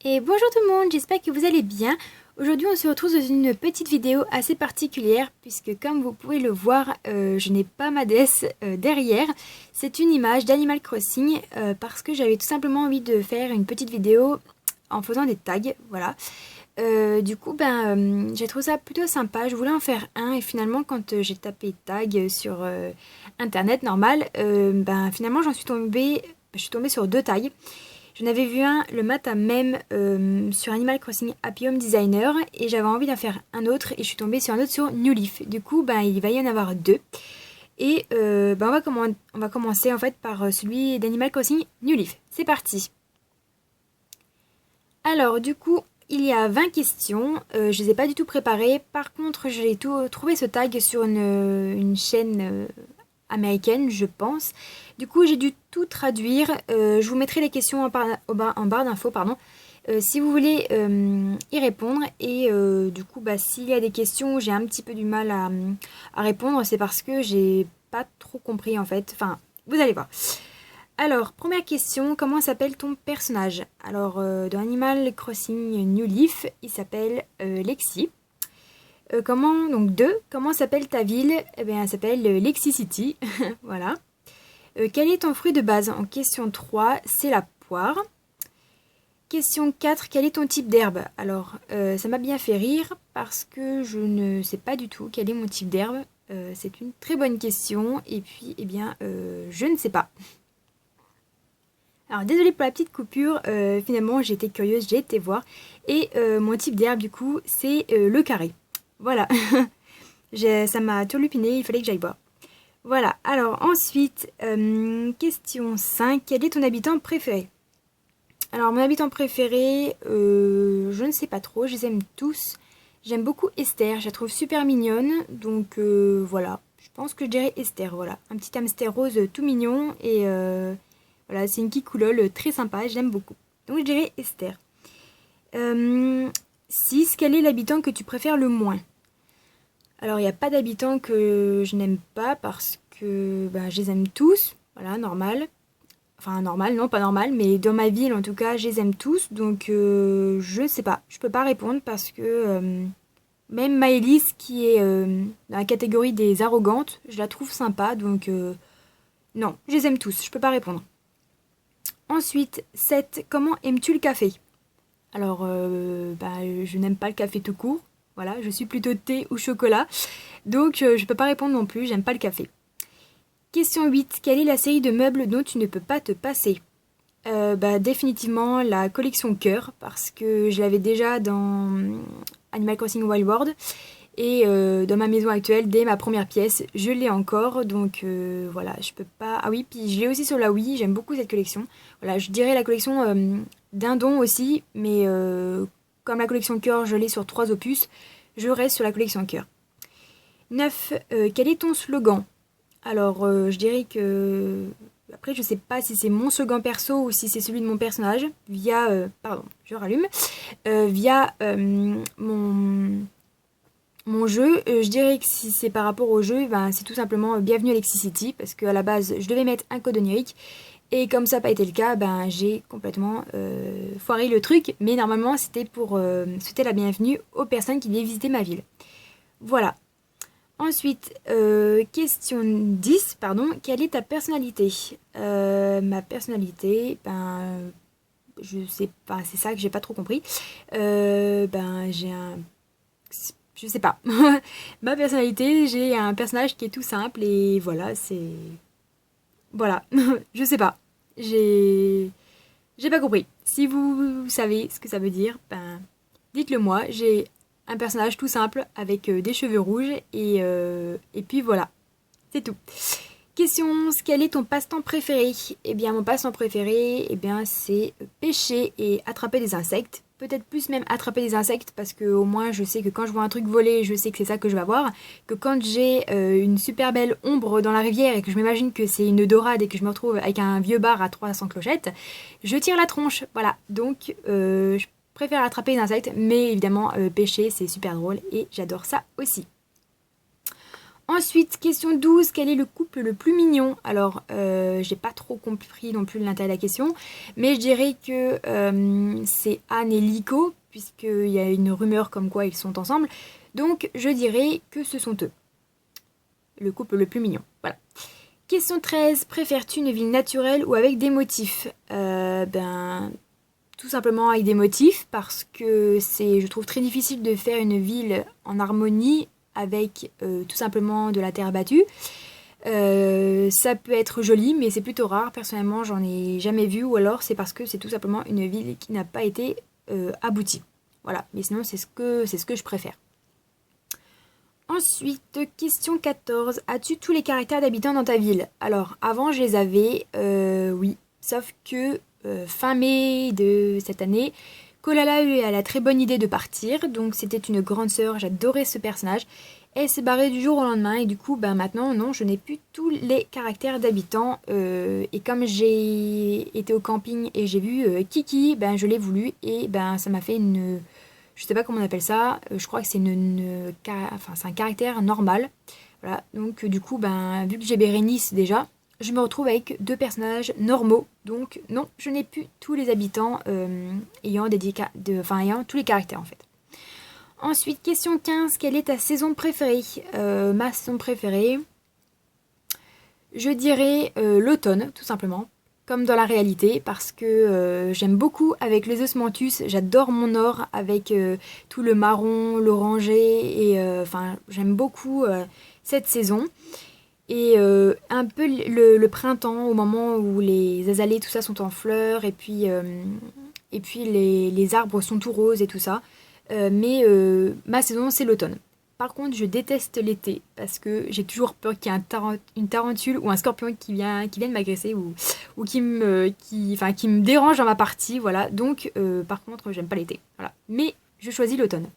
Et bonjour tout le monde, j'espère que vous allez bien. Aujourd'hui on se retrouve dans une petite vidéo assez particulière puisque comme vous pouvez le voir, je n'ai pas ma déesse derrière. C'est une image d'Animal Crossing parce que j'avais tout simplement envie de faire une petite vidéo en faisant des tags, voilà. Du coup, j'ai trouvé ça plutôt sympa, je voulais en faire un et finalement quand j'ai tapé tag sur internet normal, finalement je suis tombée sur deux tags. J'en avais vu un le matin même sur Animal Crossing Happy Home Designer et j'avais envie d'en faire un autre et je suis tombée sur un autre sur New Leaf. Du coup, il va y en avoir deux. Et on va commencer en fait par celui d'Animal Crossing New Leaf. C'est parti. Alors du coup, il y a 20 questions. Je ne les ai pas du tout préparées. Par contre, j'ai trouvé ce tag sur une chaîne américaine, je pense. Du coup, j'ai dû tout traduire. Je vous mettrai les questions en barre d'infos, pardon. Si vous voulez y répondre. Et du coup, s'il y a des questions où j'ai un petit peu du mal à répondre, c'est parce que j'ai pas trop compris en fait. Enfin, vous allez voir. Alors, première question, comment s'appelle ton personnage? Alors, dans Animal Crossing New Leaf, il s'appelle Lexi. Comment s'appelle ta ville? Eh bien, elle s'appelle Lexi City. Voilà. Quel est ton fruit de base? En question 3, c'est la poire. Question 4, quel est ton type d'herbe? Alors, ça m'a bien fait rire parce que je ne sais pas du tout quel est mon type d'herbe. C'est une très bonne question. Et puis, je ne sais pas. Alors, désolée pour la petite coupure. Finalement, j'ai été curieuse, j'ai été voir. Et mon type d'herbe, du coup, c'est le carré. Voilà. Ça m'a turlupiné, il fallait que j'aille voir. Voilà, alors ensuite, question 5. Quel est ton habitant préféré? Alors mon habitant préféré, je ne sais pas trop, je les aime tous. J'aime beaucoup Esther, je la trouve super mignonne, donc voilà. Je pense que je dirais Esther, voilà. Un petit hamster rose tout mignon et voilà, c'est une kikoulole très sympa, j'aime beaucoup. Donc je dirais Esther. 6. Quel est l'habitant que tu préfères le moins? Alors, il n'y a pas d'habitants que je n'aime pas parce que je les aime tous. Voilà, normal. Enfin, normal, non, pas normal, mais dans ma ville, en tout cas, je les aime tous. Donc, je sais pas. Je peux pas répondre parce que même Maëlys, qui est dans la catégorie des arrogantes, je la trouve sympa. Donc, non, je les aime tous. Je peux pas répondre. Ensuite, 7. Comment aimes-tu le café? Alors, je n'aime pas le café tout court. Voilà, je suis plutôt thé ou chocolat. Donc, je peux pas répondre non plus, j'aime pas le café. Question 8. Quelle est la série de meubles dont tu ne peux pas te passer? Définitivement la collection cœur, parce que je l'avais déjà dans Animal Crossing Wild World. Et dans ma maison actuelle, dès ma première pièce, je l'ai encore. Donc voilà, je peux pas... Ah oui, puis je l'ai aussi sur la Wii, j'aime beaucoup cette collection. Voilà, je dirais la collection Dindon aussi, mais comme la collection cœur, je l'ai sur 3 opus, je reste sur la collection cœur. 9. Quel est ton slogan? Alors, je dirais que... Après, je sais pas si c'est mon slogan perso ou si c'est celui de mon personnage, via... pardon, je rallume. Via mon jeu, je dirais que si c'est par rapport au jeu, c'est tout simplement Bienvenue à Lexi City, parce qu'à la base, je devais mettre un code onirique, et comme ça n'a pas été le cas, j'ai complètement foiré le truc, mais normalement c'était pour souhaiter la bienvenue aux personnes qui viennent visiter ma ville. Voilà. Ensuite, question 10, pardon, quelle est ta personnalité? Ma personnalité, je sais pas, c'est ça que j'ai pas trop compris. J'ai un... Je sais pas. Ma personnalité, j'ai un personnage qui est tout simple et voilà, c'est... Voilà, je sais pas. J'ai pas compris. Si vous savez ce que ça veut dire, dites-le moi. J'ai un personnage tout simple avec des cheveux rouges et puis voilà. C'est tout. Question 11. Quel est ton passe-temps préféré? Eh bien, mon passe-temps préféré, c'est pêcher et attraper des insectes. Peut-être plus même attraper des insectes parce que au moins je sais que quand je vois un truc voler, je sais que c'est ça que je vais avoir. Que quand j'ai une super belle ombre dans la rivière et que je m'imagine que c'est une dorade et que je me retrouve avec un vieux bar à 300 clochettes, je tire la tronche. Voilà. Donc, je préfère attraper les insectes, mais évidemment, pêcher c'est super drôle et j'adore ça aussi. Ensuite, question 12, quel est le couple le plus mignon? Alors, j'ai pas trop compris non plus l'intérêt de la question, mais je dirais que c'est Anne et Lico, puisqu'il y a une rumeur comme quoi ils sont ensemble. Donc, je dirais que ce sont eux, le couple le plus mignon. Voilà. Question 13, préfères-tu une ville naturelle ou avec des motifs? Tout simplement avec des motifs, parce que je trouve très difficile de faire une ville en harmonie avec tout simplement de la terre battue. Ça peut être joli, mais c'est plutôt rare. Personnellement, j'en ai jamais vu, ou alors c'est parce que c'est tout simplement une ville qui n'a pas été aboutie. Voilà, mais sinon c'est ce que je préfère. Ensuite, question 14. As-tu tous les caractères d'habitants dans ta ville? Alors, avant, je les avais, oui. Sauf que fin mai de cette année, Kolala a eu la très bonne idée de partir. Donc, c'était une grande sœur, j'adorais ce personnage. Elle s'est barrée du jour au lendemain et du coup, maintenant, non, je n'ai plus tous les caractères d'habitants. Et comme j'ai été au camping et j'ai vu Kiki, je l'ai voulu et ça m'a fait une... Je sais pas comment on appelle ça, je crois que c'est c'est un caractère normal. Voilà, donc du coup, vu que j'ai Bérénice déjà, je me retrouve avec 2 personnages normaux. Donc non, je n'ai plus tous les habitants ayant tous les caractères en fait. Ensuite, question 15, quelle est ta saison préférée? Ma saison préférée, je dirais l'automne, tout simplement. Comme dans la réalité, parce que j'aime beaucoup avec les osmanthus, j'adore mon or avec tout le marron, l'orangé, et j'aime beaucoup cette saison. Et un peu le printemps, au moment où les azalées, tout ça sont en fleurs, et puis les arbres sont tout roses et tout ça. Mais ma saison, c'est l'automne. Par contre, je déteste l'été parce que j'ai toujours peur qu'il y ait une tarentule ou un scorpion qui vienne m'agresser ou qui me dérange dans ma partie. Voilà. Donc, par contre, j'aime pas l'été. Voilà. Mais je choisis l'automne.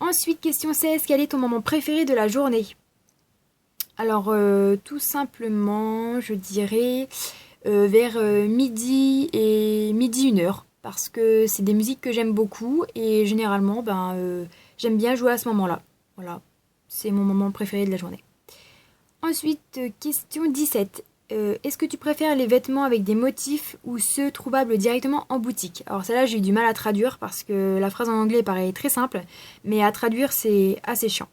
Ensuite, question 16. Quel est ton moment préféré de la journée? Alors, tout simplement, je dirais vers midi et midi 1h. Parce que c'est des musiques que j'aime beaucoup et généralement, j'aime bien jouer à ce moment-là. Voilà, c'est mon moment préféré de la journée. Ensuite, question 17. Est-ce que tu préfères les vêtements avec des motifs ou ceux trouvables directement en boutique? Alors celle-là, j'ai eu du mal à traduire parce que la phrase en anglais paraît très simple, mais à traduire, c'est assez chiant.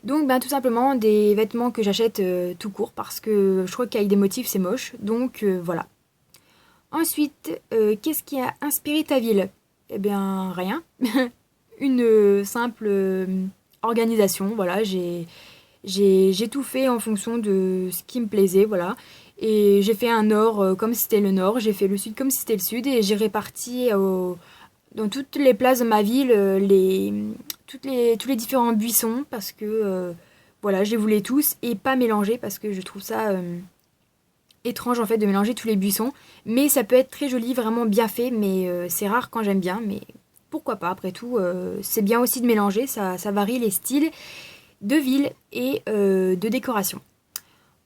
Donc, tout simplement, des vêtements que j'achète tout court parce que je crois qu'avec des motifs, c'est moche. Donc, voilà. Ensuite, qu'est-ce qui a inspiré ta ville? Eh bien, rien. Une simple organisation, voilà, j'ai tout fait en fonction de ce qui me plaisait, voilà. Et j'ai fait un nord comme si c'était le nord, j'ai fait le sud comme si c'était le sud, et j'ai réparti dans toutes les places de ma ville tous les différents buissons, parce que, voilà, je les voulais tous, et pas mélanger, parce que je trouve ça étrange, en fait, de mélanger tous les buissons. Mais ça peut être très joli, vraiment bien fait, mais c'est rare quand j'aime bien, mais... Pourquoi pas, après tout, c'est bien aussi de mélanger, ça varie les styles de ville et de décoration.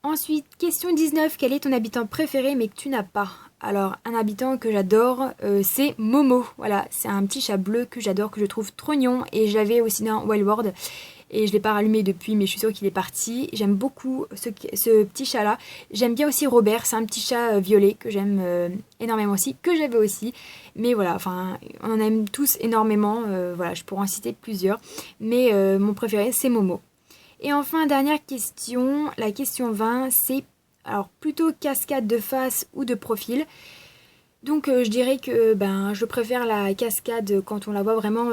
Ensuite, question 19, quel est ton habitant préféré mais que tu n'as pas? Alors, un habitant que j'adore, c'est Momo. Voilà, c'est un petit chat bleu que j'adore, que je trouve trop mignon, et je l'avais aussi dans Wild World. Et je ne l'ai pas rallumé depuis, mais je suis sûre qu'il est parti. J'aime beaucoup ce petit chat-là. J'aime bien aussi Robert, c'est un petit chat violet que j'aime énormément aussi, que j'avais aussi. Mais voilà, on en aime tous énormément. Voilà, je pourrais en citer plusieurs. Mais mon préféré, c'est Momo. Et enfin, dernière question, la question 20, c'est alors plutôt cascade de face ou de profil. Donc je dirais que je préfère la cascade quand on la voit vraiment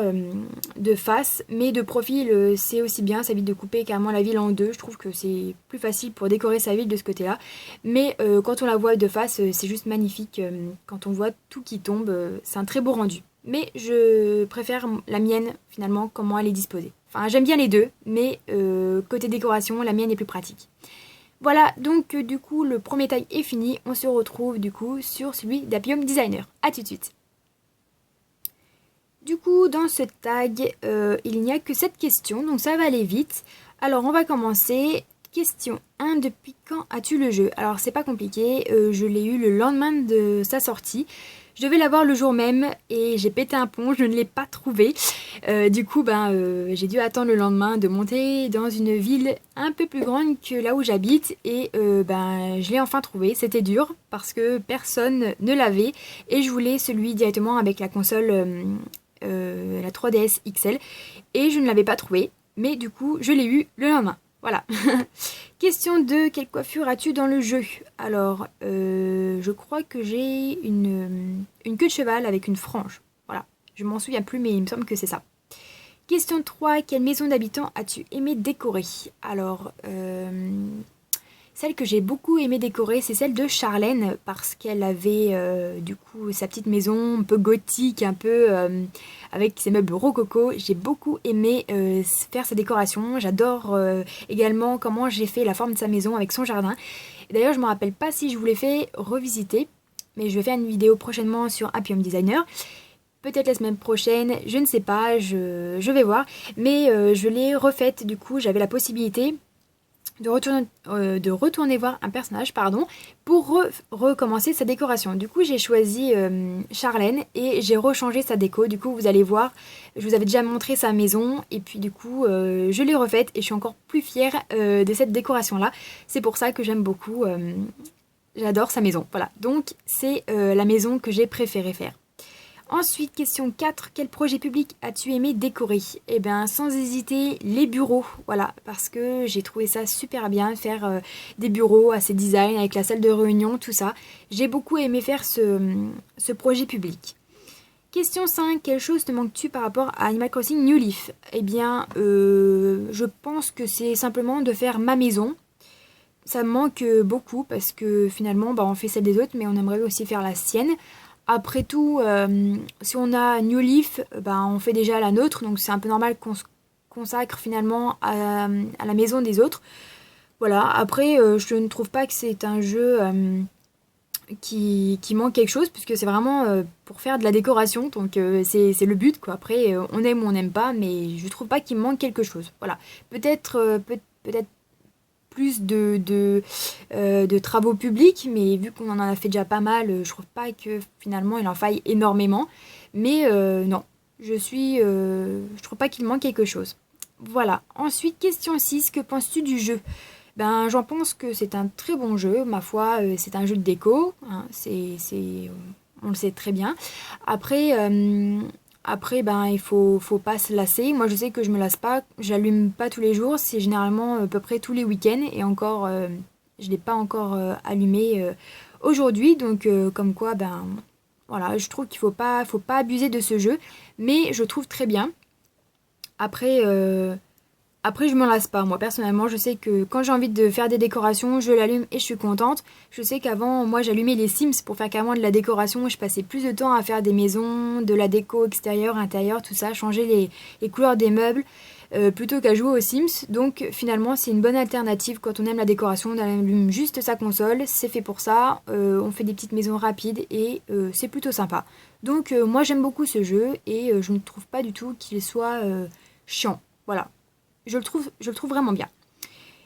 de face, mais de profil c'est aussi bien, ça évite de couper carrément la ville en deux, je trouve que c'est plus facile pour décorer sa ville de ce côté-là, mais quand on la voit de face c'est juste magnifique, quand on voit tout qui tombe, c'est un très beau rendu. Mais je préfère la mienne finalement, comment elle est disposée. Enfin j'aime bien les deux, mais côté décoration, la mienne est plus pratique. Voilà, donc du coup, le premier tag est fini. On se retrouve du coup sur celui d'Appium Designer. A tout de suite. Du coup, dans ce tag, il n'y a que 7 questions, donc ça va aller vite. Alors, on va commencer. Question 1. Depuis quand as-tu le jeu? Alors c'est pas compliqué, je l'ai eu le lendemain de sa sortie. Je devais l'avoir le jour même et j'ai pété un plomb, je ne l'ai pas trouvé. Du coup, j'ai dû attendre le lendemain de monter dans une ville un peu plus grande que là où j'habite et je l'ai enfin trouvé. C'était dur parce que personne ne l'avait et je voulais celui directement avec la console la 3DS XL et je ne l'avais pas trouvé. Mais du coup, je l'ai eu le lendemain. Voilà. Question 2. Quelle coiffure as-tu dans le jeu? Alors, je crois que j'ai une queue de cheval avec une frange. Voilà. Je m'en souviens plus, mais il me semble que c'est ça. Question 3. Quelle maison d'habitant as-tu aimé décorer? Alors, celle que j'ai beaucoup aimé décorer, c'est celle de Charlène, parce qu'elle avait du coup sa petite maison un peu gothique, un peu avec ses meubles rococo. J'ai beaucoup aimé faire sa décoration. J'adore également comment j'ai fait la forme de sa maison avec son jardin. D'ailleurs, je me rappelle pas si je vous l'ai fait revisiter, mais je vais faire une vidéo prochainement sur Happy Home Designer. Peut-être la semaine prochaine, je ne sais pas, je vais voir. Mais je l'ai refaite, du coup j'avais la possibilité de retourner voir un personnage pour recommencer sa décoration. Du coup j'ai choisi Charlène et j'ai rechangé sa déco. Du coup vous allez voir, je vous avais déjà montré sa maison et puis du coup je l'ai refaite et je suis encore plus fière de cette décoration là. C'est pour ça que j'aime beaucoup, j'adore sa maison. Voilà, donc c'est la maison que j'ai préféré faire. Ensuite, question 4. Quel projet public as-tu aimé décorer? Eh bien, sans hésiter, les bureaux. Voilà, parce que j'ai trouvé ça super bien, faire des bureaux assez design, avec la salle de réunion, tout ça. J'ai beaucoup aimé faire ce projet public. Question 5. Quelle chose te manques-tu par rapport à Animal Crossing New Leaf? Eh bien, je pense que c'est simplement de faire ma maison. Ça me manque beaucoup, parce que finalement, on fait celle des autres, mais on aimerait aussi faire la sienne. Après tout, si on a New Leaf, on fait déjà la nôtre, donc c'est un peu normal qu'on se consacre finalement à la maison des autres. Voilà, après je ne trouve pas que c'est un jeu qui manque quelque chose, puisque c'est vraiment pour faire de la décoration, donc c'est le but, quoi. Après, on aime ou on n'aime pas, mais je trouve pas qu'il manque quelque chose. Voilà, peut-être plus de travaux publics, mais vu qu'on en a fait déjà pas mal, je trouve pas que finalement il en faille énormément. Mais non, je trouve pas qu'il manque quelque chose. Voilà. Ensuite, question 6, que penses-tu du jeu? J'en pense que c'est un très bon jeu, ma foi, c'est un jeu de déco, hein, on le sait très bien. Après, il faut pas se lasser. Moi, je sais que je me lasse pas, j'allume pas tous les jours, c'est généralement à peu près tous les week-ends. Et encore, je l'ai pas encore allumé aujourd'hui. Donc, comme quoi, voilà, je trouve qu'il faut pas abuser de ce jeu. Mais je trouve très bien. Après, je m'en lasse pas. Moi, personnellement, je sais que quand j'ai envie de faire des décorations, je l'allume et je suis contente. Je sais qu'avant, moi, j'allumais les Sims pour faire carrément de la décoration. Je passais plus de temps à faire des maisons, de la déco extérieure, intérieure, tout ça, changer les couleurs des meubles, plutôt qu'à jouer aux Sims. Donc, finalement, c'est une bonne alternative quand on aime la décoration. On allume juste sa console, c'est fait pour ça. On fait des petites maisons rapides et c'est plutôt sympa. Donc, moi, j'aime beaucoup ce jeu et je ne trouve pas du tout qu'il soit chiant. Voilà. Je le trouve vraiment bien.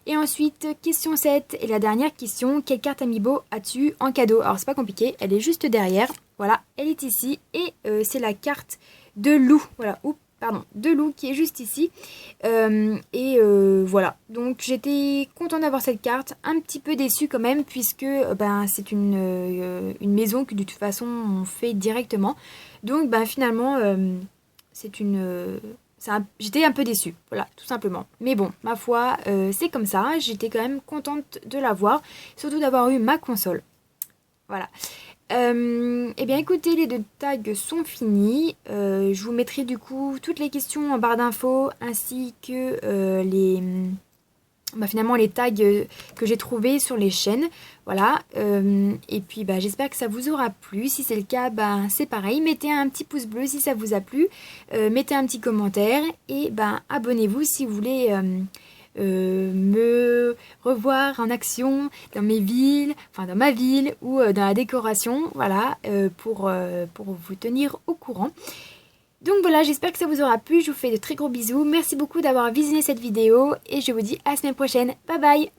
Et ensuite, question 7 et la dernière question. Quelle carte Amiibo as-tu en cadeau? Alors, c'est pas compliqué, elle est juste derrière. Voilà, elle est ici. Et c'est la carte de Lou. Voilà, de Lou qui est juste ici. Voilà. Donc, j'étais contente d'avoir cette carte. Un petit peu déçue quand même, puisque c'est une maison que de toute façon, on fait directement. Donc, finalement, j'étais un peu déçue, voilà, tout simplement. Mais bon, ma foi, c'est comme ça. J'étais quand même contente de l'avoir, surtout d'avoir eu ma console. Voilà. Eh bien, écoutez, les 2 tags sont finis. Je vous mettrai du coup toutes les questions en barre d'infos, ainsi que finalement les tags que j'ai trouvés sur les chaînes. Voilà, et puis j'espère que ça vous aura plu. Si c'est le cas, c'est pareil, mettez un petit pouce bleu si ça vous a plu, mettez un petit commentaire et abonnez-vous si vous voulez me revoir en action dans dans ma ville ou dans la décoration, voilà, pour vous tenir au courant. Donc voilà, j'espère que ça vous aura plu, je vous fais de très gros bisous, merci beaucoup d'avoir visionné cette vidéo et je vous dis à la semaine prochaine, bye bye.